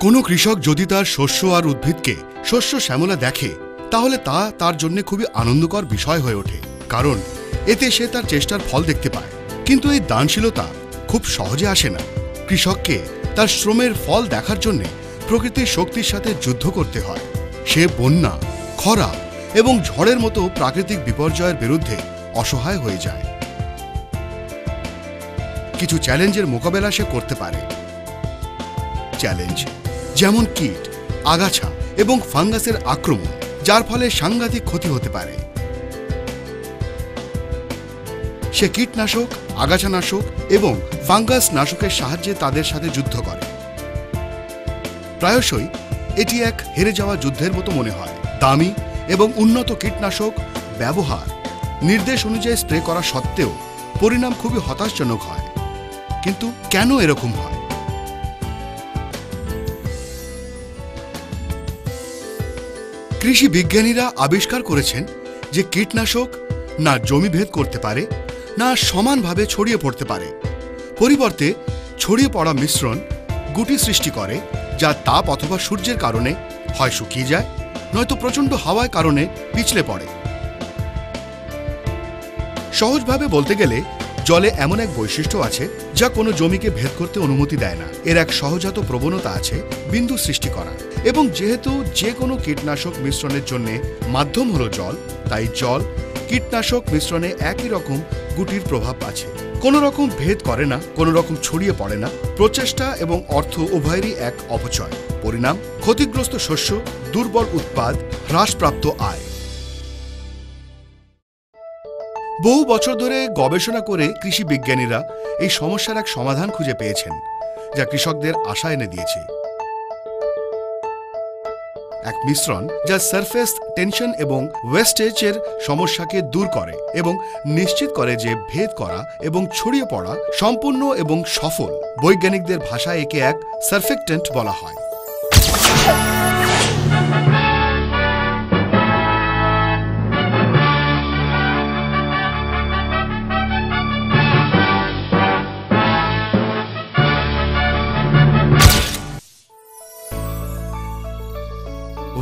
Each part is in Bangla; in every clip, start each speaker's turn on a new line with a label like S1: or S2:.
S1: কোনো কৃষক যদি তার শস্য আর উদ্ভিদকে শস্য শ্যামলা দেখে তাহলে তা তার জন্য খুবই আনন্দকর বিষয় হয়ে ওঠে, কারণ এতে সে তার চেষ্টার ফল দেখতে পায়। কিন্তু এই দানশীলতা খুব সহজে আসে না। কৃষককে তার শ্রমের ফল দেখার জন্য প্রকৃতির শক্তির সাথে যুদ্ধ করতে হয়। সে বন্যা, খরা এবং ঝড়ের মতো প্রাকৃতিক বিপর্যয়ের বিরুদ্ধে অসহায় হয়ে যায়। কিছু চ্যালেঞ্জের মোকাবেলা সে করতে পারে। চ্যালেঞ্জ যেমন কীট, আগাছা এবং ফাঙ্গাসের আক্রমণ, যার ফলে সাংঘাতিক ক্ষতি হতে পারে। সে কীটনাশক, আগাছানাশক এবং ফাঙ্গাস নাশকের সাহায্যে তাদের সাথে যুদ্ধ করে। প্রায়শই এটি এক হেরে যাওয়া যুদ্ধের মতো মনে হয়। দামি এবং উন্নত কীটনাশক ব্যবহার, নির্দেশ অনুযায়ী স্প্রে করা সত্ত্বেও পরিণাম খুবই হতাশজনক হয়। কিন্তু কেন এরকম হয়? কৃষি বিজ্ঞানীরা আবিষ্কার করেছেন যে কীটনাশক না জমি ভেদ করতে পারে, না সমানভাবে ছড়িয়ে পড়তে পারে। পরিবর্তে ছড়িয়ে পড়া মিশ্রণ গুটি সৃষ্টি করে, যা তাপ অথবা সূর্যের কারণে হয় শুকিয়ে যায়, নয়তো প্রচণ্ড হাওয়ার কারণে পিছলে পড়ে। সহজভাবে বলতে গেলে জলে এমন এক বৈশিষ্ট্য আছে যা কোনো জমিকে ভেদ করতে অনুমতি দেয় না। এর এক সহজাত প্রবণতা আছে বিন্দু সৃষ্টি করা, এবং যেহেতু যে কোনো কীটনাশক মিশ্রণের জন্য মাধ্যম হলো জল, তাই জল কীটনাশক মিশ্রণে একই রকম গুটির প্রভাব আছে। কোনো রকম ভেদ করে না, কোনো রকম ছড়িয়ে পড়ে না। প্রচেষ্টা এবং অর্থ উভয়েরই এক অপচয়। পরিণাম ক্ষতিগ্রস্ত শস্য, দুর্বল উৎপাদ, হ্রাসপ্রাপ্ত আয়। বহু বছর ধরে গবেষণা করে কৃষি বিজ্ঞানীরা এই সমস্যার এক সমাধান খুঁজে পেয়েছেন, যা কৃষকদের আশা এনে দিয়েছে। এক মিশ্রণ যা সারফেস টেনশন এবং ওয়েস্টেজের সমস্যাকে দূর করে এবং নিশ্চিত করে যে ভেদ করা এবং ছড়িয়ে পড়া সম্পূর্ণ এবং সফল। বৈজ্ঞানিকদের ভাষায় একে এক সারফেক্টেন্ট বলা হয়।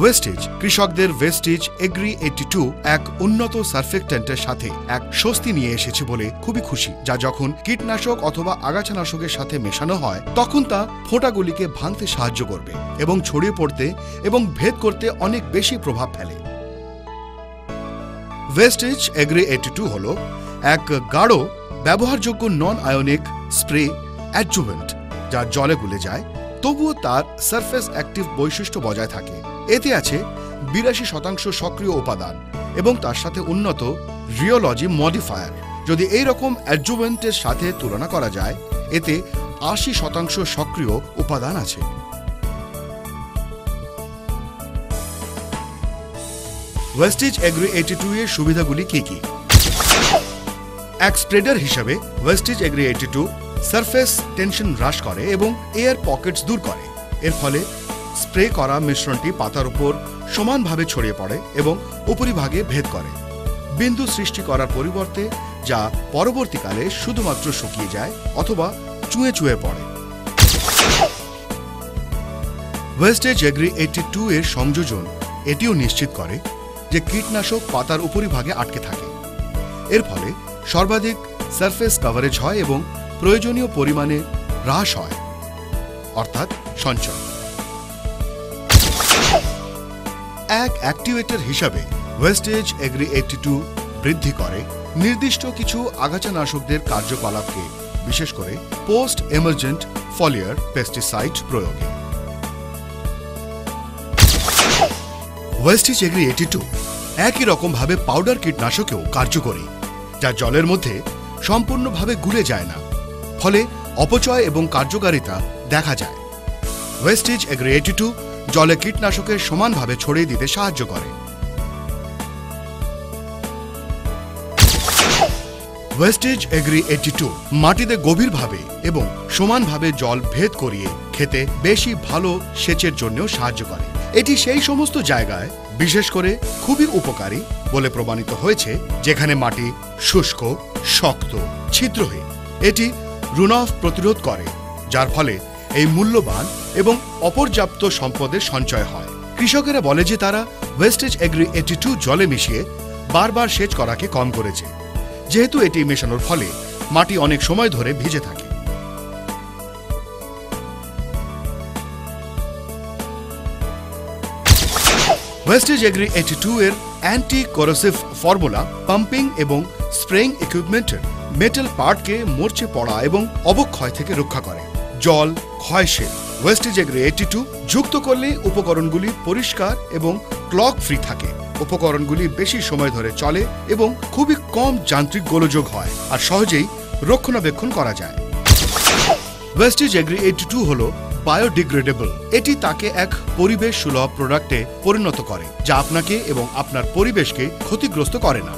S1: ওয়েস্টেজ কৃষকদের ওয়েস্টেজ এগ্রি 82 এক উন্নত সারফেক্টেন্টের সাথে এক স্বস্তি নিয়ে এসেছে বলে খুবই খুশি, যা যখন কীটনাশক অথবা আগাছানাশকের সাথে মেশানো হয় তখন তা ফোঁটাগুলিকে ভাঙতে সাহায্য করবে এবং ছড়িয়ে পড়তে এবং ভেদ করতে অনেক বেশি প্রভাব ফেলে। ওয়েস্টেজ এগ্রি 82 হল এক গাঢ় ব্যবহারযোগ্য নন আয়নিক স্প্রে অ্যাডজুভেন্ট, যা জলে গুলে যায় তবুও তার সারফেস অ্যাক্টিভ বৈশিষ্ট্য বজায় থাকে। এতে আছে 82% সক্রিয় উপাদান এবং তার সাথে উন্নত রিওলজি মডিফায়ার। যদি এই রকম অ্যাডজুভেন্টের সাথে তুলনা করা যায়, এতে 80% সক্রিয় উপাদান আছে। ওয়েস্টেজ এগ্রি 82 এর সুবিধাগুলি কি কি? এক স্প্রেডার হিসাবে ওয়েস্টেজ এগ্রি 82 সারফেস টেনশন হ্রাস করে এবং এয়ার পকেটস দূর করে। এর ফলে স্প্রে করা মিশ্রণটি পাতার উপর সমানভাবে ছড়িয়ে পড়ে এবং উপরিভাগে ভেদ করে, বিন্দু সৃষ্টি করার পরিবর্তে, যা পরবর্তীকালে শুধুমাত্র শুকিয়ে যায় অথবা চুঁয়ে চুঁয়ে পড়ে। ওয়েস্টেজ এগ্রি 82 এর সংযোজন এটিও নিশ্চিত করে যে কীটনাশক পাতার উপরিভাগে আটকে থাকে। এর ফলে সর্বাধিক সারফেস কভারেজ হয় এবং প্রয়োজনীয় পরিমাণে হ্রাস হয়, অর্থাৎ সঞ্চয়। এক অ্যাক্টিভেটর হিসাবে ওয়েস্টেজ এগ্রি 82 বৃদ্ধি করে নির্দিষ্ট কিছু আগাছানাশকদের কার্যকলাপকে, বিশেষ করে পোস্ট এমার্জেন্ট ফলিয়ার পেস্টিসাইড প্রয়োগে। ওয়েস্টেজ এগ্রি 82 একই রকমভাবে পাউডার কীটনাশকেও কার্যকরী, যা জলের মধ্যে সম্পূর্ণভাবে গুলে যায় না, ফলে অপচয় এবং কার্যকারিতা দেখা যায়। ওয়েস্টেজ এগ্রি 82 জলে কীটনাশকের সমানভাবে ছড়িয়ে দিতে সাহায্য করে। ওয়েস্টেজ এগ্রি 82 মাটিতে গভীরভাবে এবং সমানভাবে জল ভেদ করিয়ে খেতে বেশি ভালো সেচের জন্যও সাহায্য করে। এটি সেই সমস্ত জায়গায় বিশেষ করে খুবই উপকারী বলে প্রমাণিত হয়েছে যেখানে মাটি শুষ্ক, শক্ত, ছিদ্রহীন। এটি রুনঅফ প্রতিরোধ করে, যার ফলে এই মূল্যবান এবং অপর্যাপ্ত সম্পদের সঞ্চয় হয়। কৃষকেরা বলে যে তারা ওয়েস্টেজ এগ্রি 82 জলে মিশিয়ে বারবার সেচ করাকে কম করেছে, যেহেতু এটি মেশানোর ফলে মাটি অনেক সময় ধরে ভিজে থাকে। ওয়েস্টেজ এগ্রি 82 এর অ্যান্টি করোসিভ ফর্মুলা পাম্পিং এবং স্প্রেইং ইকুইপমেন্টের মেটাল পার্টকে মরচে পড়া এবং অবক্ষয় থেকে রক্ষা করে। জল ক্ষয়শীল ওয়েস্টেজ এগ্রি 82 যুক্ত করলে উপকরণগুলি পরিষ্কার এবং ক্লগ ফ্রি থাকে। উপকরণগুলি বেশি সময় ধরে চলে এবং খুবই কম যান্ত্রিক গোলযোগ হয় আর সহজেই রক্ষণাবেক্ষণ করা যায়। ওয়েস্টেজ এগ্রি 82 হল বায়োডিগ্রেডেবল। এটি তাকে এক পরিবেশ সুলভ প্রোডাক্টে পরিণত করে যা আপনাকে এবং আপনার পরিবেশকে ক্ষতিগ্রস্ত করে না।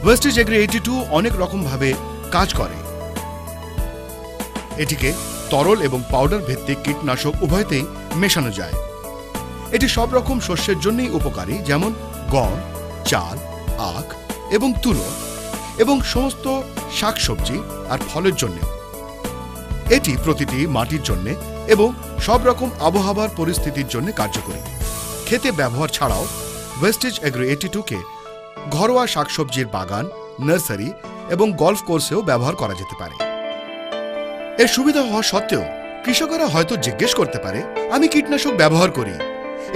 S1: ওয়েস্টেজ এগ্রি 82 অনেক রকমভাবে কাজ করে। এটিকে তরল এবং পাউডার ভিত্তিক কীটনাশক উভয়তেই মেশানো যায়। এটি সব রকম শস্যের জন্যই উপকারী, যেমন গম, চাল, আখ এবং তুলো, এবং সমস্ত শাকসবজি আর ফলের জন্য। এটি প্রতিটি মাটির জন্য এবং সব রকম আবহাওয়ার পরিস্থিতির জন্য কার্যকরী। খেতে ব্যবহার ছাড়াও ওয়েস্টেজ এগ্রি 82-কে ঘরোয়া শাকসবজির বাগান, নার্সারি এবং গলফ কোর্সেও ব্যবহার করা যেতে পারে। এর সুবিধা হওয়া সত্ত্বেও কৃষকেরা হয়তো জিজ্ঞেস করতে পারে, আমি কীটনাশক ব্যবহার করি,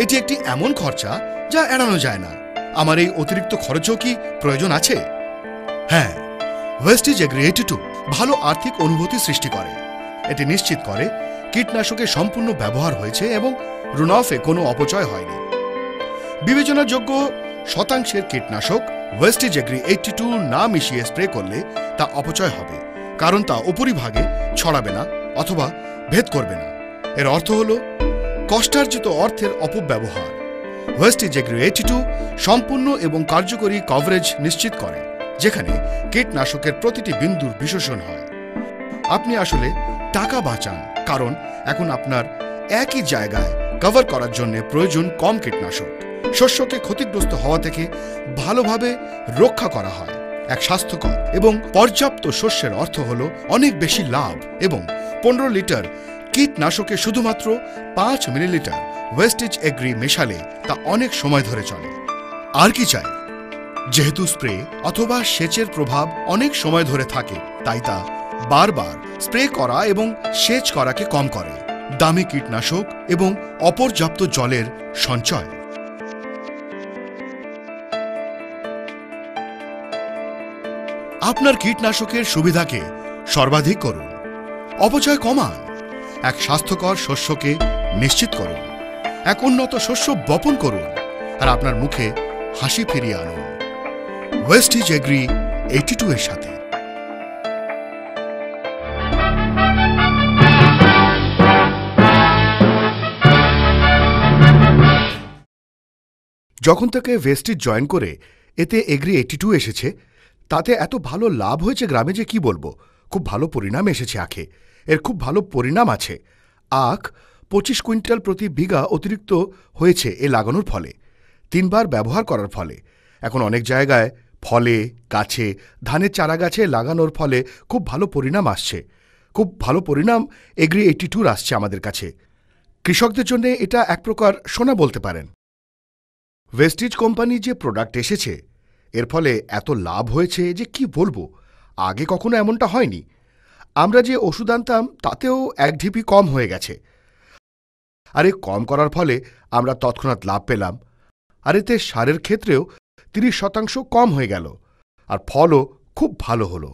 S1: এটি একটি এমন খরচা যা এড়ানো যায় না, আমার এই অতিরিক্ত খরচও কি প্রয়োজন আছে? হ্যাঁ, ওয়েস্টেজ এগ্রি 82 ভালো আর্থিক অনুভূতি সৃষ্টি করে। এটি নিশ্চিত করে কীটনাশকের সম্পূর্ণ ব্যবহার হয়েছে এবং রুনঅফে কোনো অপচয় হয়নি। বিবেচনাযোগ্য শতাংশের কীটনাশক ওয়েস্টেজ এগ্রি 82 না মিশিয়ে স্প্রে করলে তা অপচয় হবে, কারণ তা উপরিভাগে ছড়াবে না অথবা ভেদ করবে না। এর অর্থ হল কষ্টার্জিত অর্থের অপব্যবহার। ওয়েস্টেজ এগ্রি 82 সম্পূর্ণ এবং কার্যকরী কভারেজ নিশ্চিত করে, যেখানে কীটনাশকের প্রতিটি বিন্দুর বিশ্লেষণ হয়। আপনি আসলে টাকা বাঁচান, কারণ এখন আপনার একই জায়গায় কভার করার জন্য প্রয়োজন কম কীটনাশক। শস্যকে ক্ষতিগ্রস্ত হওয়া থেকে ভালোভাবে রক্ষা করা হয়। এক স্বাস্থ্যকর এবং পর্যাপ্ত শস্যের অর্থ হল অনেক বেশি লাভ, এবং 15 লিটার কীটনাশকে শুধুমাত্র 5 মিলিলিটার ওয়েস্টেজ এগ্রি মেশালে তা অনেক সময় ধরে চলে। আর কি চাই? যেহেতু স্প্রে অথবা সেচের প্রভাব অনেক সময় ধরে থাকে, তাই তা বারবার স্প্রে করা এবং সেচ করাকে কম করে। দামি কীটনাশক এবং অপর্যাপ্ত জলের সঞ্চয়। আপনার কীটনাশকের সুবিধাকে সর্বাধিক করুন, অপচয় কমান, এক স্বাস্থ্যকর শস্যকে নিশ্চিত করুন, এক উন্নত শস্য বপন করুন আর আপনার মুখে হাসি ফিরিয়ে আনুন ওয়েস্টেজ এগ্রি 82 এর সাথে। যখন থেকে ওয়েস্টেজ জয়েন করে এতে এগ্রি 82 এসেছে, তাতে এত ভালো লাভ হয়েছে গ্রামে যে কি বলবো। খুব ভালো পরিণাম এসেছে আখে। এর খুব ভালো পরিণাম আছে। আখ 25 কুইন্টাল প্রতি বিঘা অতিরিক্ত হয়েছে এ লাগানোর ফলে, 3 বার ব্যবহার করার ফলে। এখন অনেক জায়গায় ফলে, গাছে, ধানের চারা গাছে লাগানোর ফলে খুব ভালো পরিণাম আসছে। খুব ভালো পরিণাম এগ্রি 82 আসছে আমাদের কাছে। কৃষকদের জন্য এটা এক প্রকার সোনা বলতে পারেন। ওয়েস্টেজ কোম্পানি যে প্রোডাক্ট এসেছে, এর ফলে এত লাভ হয়েছে যে কি বলবো। আগে কখনো এমনটা হয়নি। আমরা যে ওষুধ আনতাম তাতেও 1 ঢিপি কম হয়ে গেছে, আর এই কম করার ফলে আমরা তৎক্ষণাৎ লাভ পেলাম। আর এতে সারের ক্ষেত্রেও 30% কম হয়ে গেল, আর ফলও খুব ভালো হলো।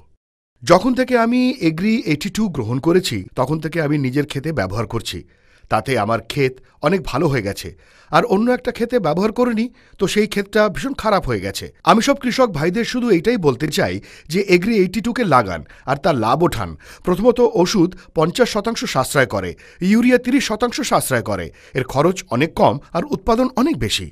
S1: যখন থেকে আমি এগ্রি 82 গ্রহণ করেছি, তখন থেকে আমি নিজের ক্ষেতে ব্যবহার করছি। তাতে আমার ক্ষেত অনেক ভালো হয়ে গেছে। আর অন্য একটা ক্ষেতে ব্যবহার করিনি, তো সেই ক্ষেতটা ভীষণ খারাপ হয়ে গেছে। আমি সব কৃষক ভাইদের শুধু এইটাই বলতে চাই যে এগ্রি 82-কে লাগান আর তার লাভ ওঠান। প্রথমত ওষুধ 50% সাশ্রয় করে, ইউরিয়া 30% সাশ্রয় করে। এর খরচ অনেক কম আর উৎপাদন অনেক বেশি।